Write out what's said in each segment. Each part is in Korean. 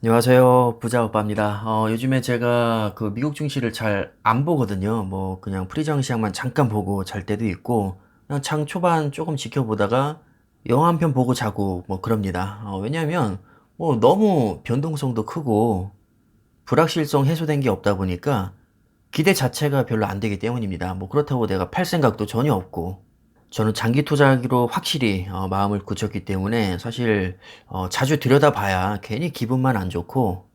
안녕하세요. 부자오빠입니다. 요즘에 제가 그 미국 증시를 잘 안 보거든요. 뭐 그냥 프리장 시장만 잠깐 보고 잘 때도 있고 그냥 장 초반 조금 지켜보다가 영화 한 편 보고 자고 뭐 그럽니다. 왜냐하면 뭐 너무 변동성도 크고 불확실성 해소된 게 없다 보니까 기대 자체가 별로 안 되기 때문입니다. 뭐 그렇다고 내가 팔 생각도 전혀 없고 저는 장기 투자하기로 확실히 마음을 굳혔기 때문에 사실 자주 들여다봐야 괜히 기분만 안 좋고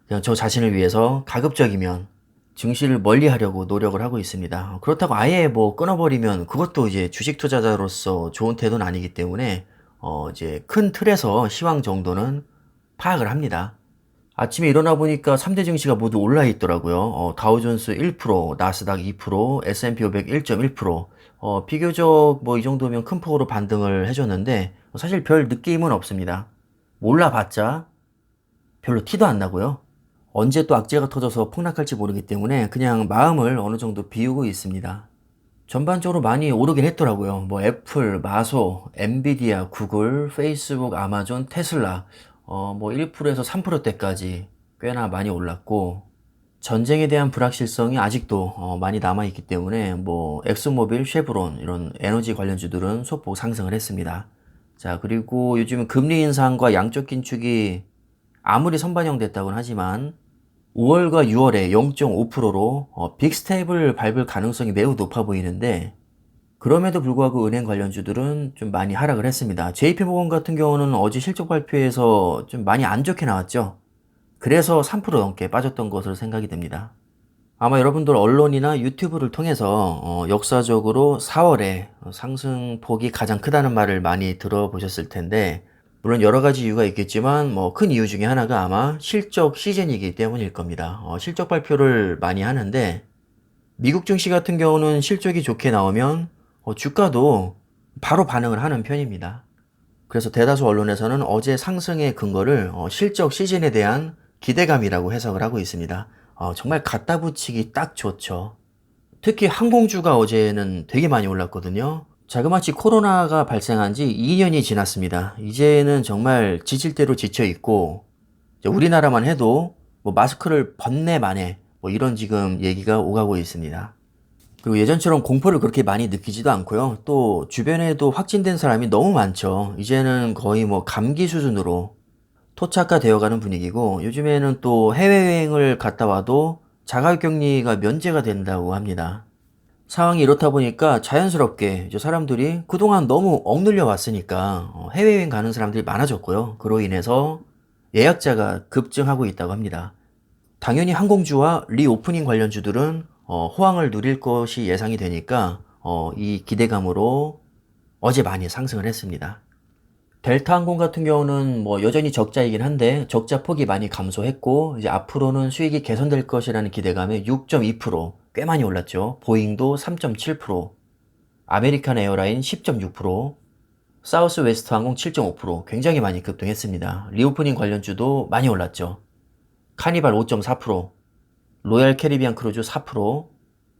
그냥 저 자신을 위해서 가급적이면 증시를 멀리 하려고 노력을 하고 있습니다. 그렇다고 아예 뭐 끊어버리면 그것도 이제 주식 투자자로서 좋은 태도는 아니기 때문에 이제 큰 틀에서 시황 정도는 파악을 합니다. 아침에 일어나 보니까 3대 증시가 모두 올라 있더라고요. 다우존스 1%, 나스닥 2%, S&P 500 1.1%. 비교적 뭐 이 정도면 큰 폭으로 반등을 해줬는데 사실 별 느낌은 없습니다. 올라봤자 별로 티도 안 나고요. 언제 또 악재가 터져서 폭락할지 모르기 때문에 그냥 마음을 어느 정도 비우고 있습니다. 전반적으로 많이 오르긴 했더라고요. 뭐 애플, 마소, 엔비디아, 구글, 페이스북, 아마존, 테슬라 뭐 1%에서 3%대까지 꽤나 많이 올랐고 전쟁에 대한 불확실성이 아직도 많이 남아있기 때문에 뭐 엑소모빌, 쉐브론 이런 에너지 관련주들은 소폭 상승을 했습니다. 자, 그리고 요즘은 금리 인상과 양적 긴축이 아무리 선반영됐다고는 하지만 5월과 6월에 0.5%로 빅스텝을 밟을 가능성이 매우 높아 보이는데 그럼에도 불구하고 은행 관련주들은 좀 많이 하락을 했습니다. JP모건 같은 경우는 어제 실적 발표에서 좀 많이 안 좋게 나왔죠. 그래서 3% 넘게 빠졌던 것으로 생각이 됩니다. 아마 여러분들 언론이나 유튜브를 통해서 역사적으로 4월에 상승폭이 가장 크다는 말을 많이 들어보셨을 텐데 물론 여러 가지 이유가 있겠지만 뭐 큰 이유 중에 하나가 아마 실적 시즌이기 때문일 겁니다. 실적 발표를 많이 하는데 미국 증시 같은 경우는 실적이 좋게 나오면 주가도 바로 반응을 하는 편입니다. 그래서 대다수 언론에서는 어제 상승의 근거를 실적 시즌에 대한 기대감이라고 해석을 하고 있습니다. 정말 갖다 붙이기 딱 좋죠. 특히 항공주가 어제는 되게 많이 올랐거든요. 자그마치 코로나가 발생한 지 2년이 지났습니다. 이제는 정말 지칠 대로 지쳐 있고 우리나라만 해도 뭐 마스크를 번내 만에 뭐 이런 지금 얘기가 오가고 있습니다. 그리고 예전처럼 공포를 그렇게 많이 느끼지도 않고요. 또 주변에도 확진된 사람이 너무 많죠. 이제는 거의 뭐 감기 수준으로 토착화 되어가는 분위기고 요즘에는 또 해외여행을 갔다 와도 자가격리가 면제가 된다고 합니다. 상황이 이렇다 보니까 자연스럽게 이제 사람들이 그동안 너무 억눌려 왔으니까 해외여행 가는 사람들이 많아졌고요. 그로 인해서 예약자가 급증하고 있다고 합니다. 당연히 항공주와 리오프닝 관련주들은 호황을 누릴 것이 예상이 되니까 이 기대감으로 어제 많이 상승을 했습니다. 델타 항공 같은 경우는 뭐 여전히 적자이긴 한데 적자 폭이 많이 감소했고 이제 앞으로는 수익이 개선될 것이라는 기대감에 6.2%꽤 많이 올랐죠. 보잉도 3.7%, 아메리칸 에어라인 10.6%, 사우스 웨스트 항공 7.5% 굉장히 많이 급등했습니다. 리오프닝 관련주도 많이 올랐죠. 카니발 5.4%, 로얄 캐리비안 크루즈 4%,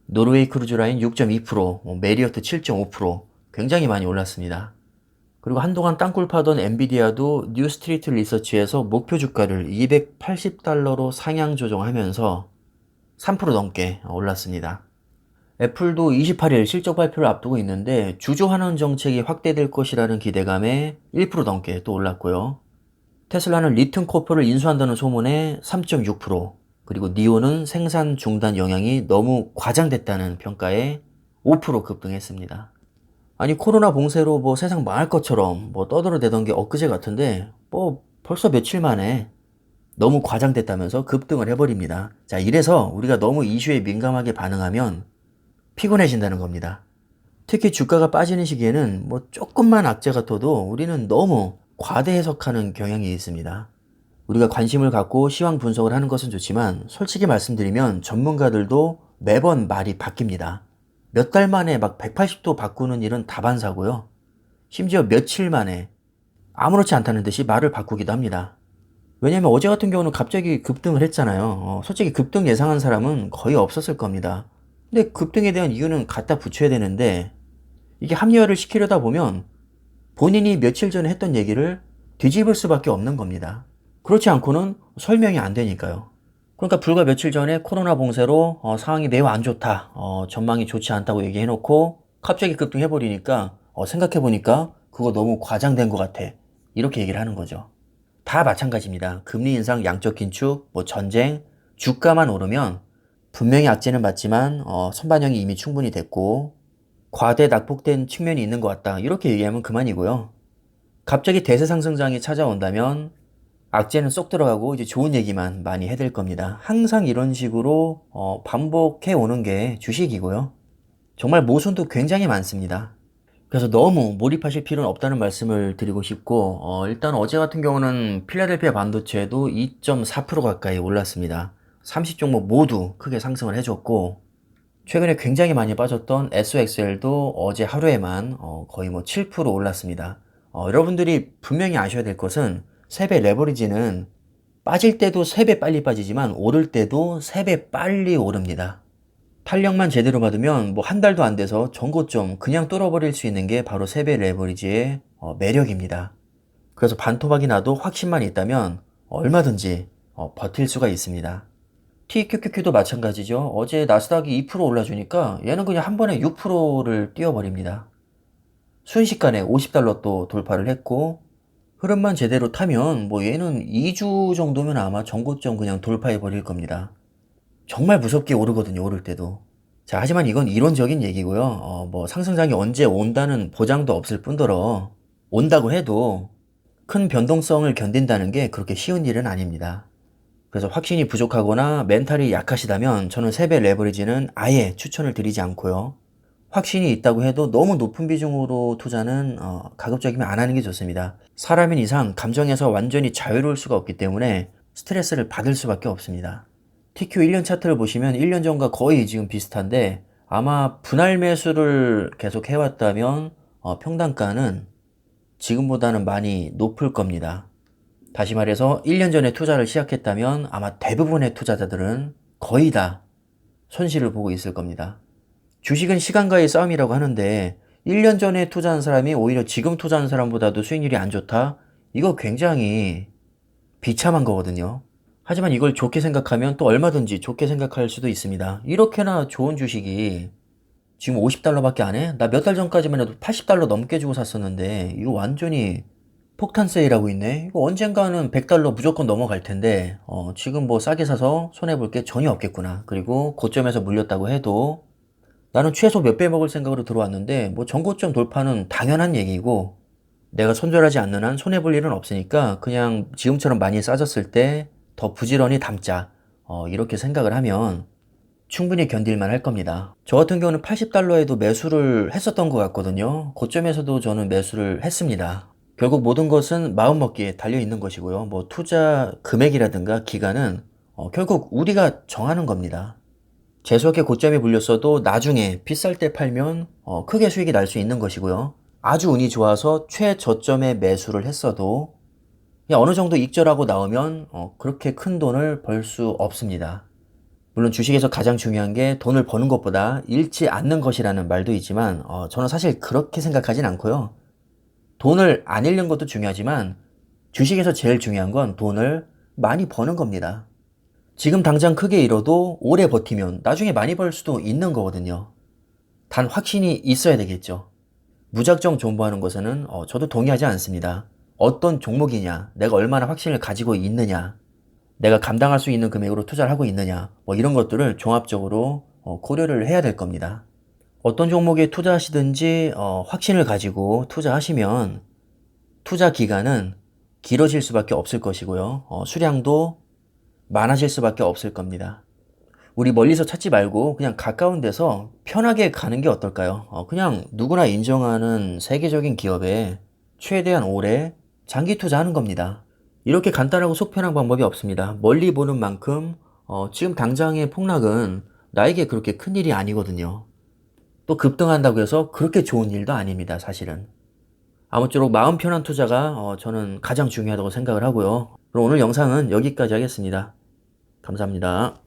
노르웨이 크루즈라인 6.2%, 메리어트 7.5% 굉장히 많이 올랐습니다. 그리고 한동안 땅굴 파던 엔비디아도 뉴 스트리트 리서치에서 목표 주가를 280달러로 상향 조정하면서 3% 넘게 올랐습니다. 애플도 28일 실적 발표를 앞두고 있는데 주주환원 정책이 확대될 것이라는 기대감에 1% 넘게 또 올랐고요. 테슬라는 리튬 코퍼를 인수한다는 소문에 3.6%, 그리고 니오는 생산 중단 영향이 너무 과장됐다는 평가에 5% 급등했습니다. 아니 코로나 봉쇄로 뭐 세상 망할 것처럼 뭐 떠들어대던 게 엊그제 같은데 뭐 벌써 며칠 만에 너무 과장됐다면서 급등을 해버립니다. 자, 이래서 우리가 너무 이슈에 민감하게 반응하면 피곤해진다는 겁니다. 특히 주가가 빠지는 시기에는 뭐 조금만 악재가 터도 우리는 너무 과대 해석하는 경향이 있습니다. 우리가 관심을 갖고 시황 분석을 하는 것은 좋지만 솔직히 말씀드리면 전문가들도 매번 말이 바뀝니다. 몇 달 만에 막 180도 바꾸는 일은 다반사고요. 심지어 며칠 만에 아무렇지 않다는 듯이 말을 바꾸기도 합니다. 왜냐면 어제 같은 경우는 갑자기 급등을 했잖아요. 솔직히 급등 예상한 사람은 거의 없었을 겁니다. 근데 급등에 대한 이유는 갖다 붙여야 되는데 이게 합리화를 시키려다 보면 본인이 며칠 전에 했던 얘기를 뒤집을 수밖에 없는 겁니다. 그렇지 않고는 설명이 안 되니까요. 그러니까 불과 며칠 전에 코로나 봉쇄로 상황이 매우 안 좋다, 전망이 좋지 않다고 얘기해놓고 갑자기 급등해버리니까 생각해보니까 그거 너무 과장된 것 같아. 이렇게 얘기를 하는 거죠. 다 마찬가지입니다. 금리 인상, 양적 긴축, 뭐 전쟁, 주가만 오르면 분명히 악재는 맞지만 선반영이 이미 충분히 됐고 과대 낙폭된 측면이 있는 것 같다. 이렇게 얘기하면 그만이고요. 갑자기 대세 상승장이 찾아온다면 악재는 쏙 들어가고 이제 좋은 얘기만 많이 해댈 겁니다. 항상 이런 식으로 반복해 오는 게 주식이고요. 정말 모순도 굉장히 많습니다. 그래서 너무 몰입하실 필요는 없다는 말씀을 드리고 싶고 일단 어제 같은 경우는 필라델피아 반도체도 2.4% 가까이 올랐습니다. 30종목 모두 크게 상승을 해줬고 최근에 굉장히 많이 빠졌던 SOXL도 어제 하루에만 거의 뭐 7% 올랐습니다. 여러분들이 분명히 아셔야 될 것은 3배 레버리지는 빠질 때도 3배 빨리 빠지지만 오를 때도 3배 빨리 오릅니다. 탄력만 제대로 받으면 뭐 한 달도 안 돼서 전고점 그냥 뚫어버릴 수 있는 게 바로 3배 레버리지의 매력입니다. 그래서 반토막이 나도 확신만 있다면 얼마든지 버틸 수가 있습니다. TQQQ도 마찬가지죠. 어제 나스닥이 2% 올라주니까 얘는 그냥 한 번에 6%를 띄워버립니다. 순식간에 50달러 또 돌파를 했고 흐름만 제대로 타면 뭐 얘는 2주 정도면 아마 전고점 그냥 돌파해 버릴 겁니다. 정말 무섭게 오르거든요, 오를 때도. 자, 하지만 이건 이론적인 얘기고요. 뭐 상승장이 언제 온다는 보장도 없을 뿐더러 온다고 해도 큰 변동성을 견딘다는 게 그렇게 쉬운 일은 아닙니다. 그래서 확신이 부족하거나 멘탈이 약하시다면 저는 3배 레버리지는 아예 추천을 드리지 않고요. 확신이 있다고 해도 너무 높은 비중으로 투자는 가급적이면 안 하는 게 좋습니다. 사람인 이상 감정에서 완전히 자유로울 수가 없기 때문에 스트레스를 받을 수밖에 없습니다. TQ 1년 차트를 보시면 1년 전과 거의 지금 비슷한데 아마 분할 매수를 계속 해왔다면 평단가는 지금보다는 많이 높을 겁니다. 다시 말해서 1년 전에 투자를 시작했다면 아마 대부분의 투자자들은 거의 다 손실을 보고 있을 겁니다. 주식은 시간과의 싸움이라고 하는데 1년 전에 투자한 사람이 오히려 지금 투자한 사람보다도 수익률이 안 좋다? 이거 굉장히 비참한 거거든요. 하지만 이걸 좋게 생각하면 또 얼마든지 좋게 생각할 수도 있습니다. 이렇게나 좋은 주식이 지금 50달러밖에 안 해? 나 몇 달 전까지만 해도 80달러 넘게 주고 샀었는데 이거 완전히 폭탄 세일하고 있네. 이거 언젠가는 100달러 무조건 넘어갈 텐데 지금 뭐 싸게 사서 손해볼 게 전혀 없겠구나. 그리고 고점에서 물렸다고 해도 나는 최소 몇 배 먹을 생각으로 들어왔는데 뭐 전고점 돌파는 당연한 얘기고 내가 손절하지 않는 한 손해볼 일은 없으니까 그냥 지금처럼 많이 싸졌을 때 더 부지런히 담자, 이렇게 생각을 하면 충분히 견딜만 할 겁니다. 저 같은 경우는 80달러에도 매수를 했었던 것 같거든요. 고점에서도 저는 매수를 했습니다. 결국 모든 것은 마음먹기에 달려있는 것이고요. 뭐 투자 금액이라든가 기간은 결국 우리가 정하는 겁니다. 재수없게 고점에 물렸어도 나중에 비쌀 때 팔면 크게 수익이 날 수 있는 것이고요. 아주 운이 좋아서 최저점에 매수를 했어도 그냥 어느 정도 익절하고 나오면 그렇게 큰 돈을 벌 수 없습니다. 물론 주식에서 가장 중요한 게 돈을 버는 것보다 잃지 않는 것이라는 말도 있지만 저는 사실 그렇게 생각하진 않고요. 돈을 안 잃는 것도 중요하지만 주식에서 제일 중요한 건 돈을 많이 버는 겁니다. 지금 당장 크게 잃어도 오래 버티면 나중에 많이 벌 수도 있는 거거든요. 단 확신이 있어야 되겠죠. 무작정 존버하는 것에는 저도 동의하지 않습니다. 어떤 종목이냐, 내가 얼마나 확신을 가지고 있느냐, 내가 감당할 수 있는 금액으로 투자를 하고 있느냐, 뭐 이런 것들을 종합적으로 고려를 해야 될 겁니다. 어떤 종목에 투자하시든지 확신을 가지고 투자하시면 투자 기간은 길어질 수밖에 없을 것이고요. 수량도 많아질 수밖에 없을 겁니다. 우리 멀리서 찾지 말고 그냥 가까운 데서 편하게 가는 게 어떨까요? 그냥 누구나 인정하는 세계적인 기업에 최대한 오래 장기 투자하는 겁니다. 이렇게 간단하고 속편한 방법이 없습니다. 멀리 보는 만큼 지금 당장의 폭락은 나에게 그렇게 큰 일이 아니거든요. 또 급등한다고 해서 그렇게 좋은 일도 아닙니다, 사실은. 아무쪼록 마음 편한 투자가 저는 가장 중요하다고 생각을 하고요. 그럼 오늘 영상은 여기까지 하겠습니다. 감사합니다.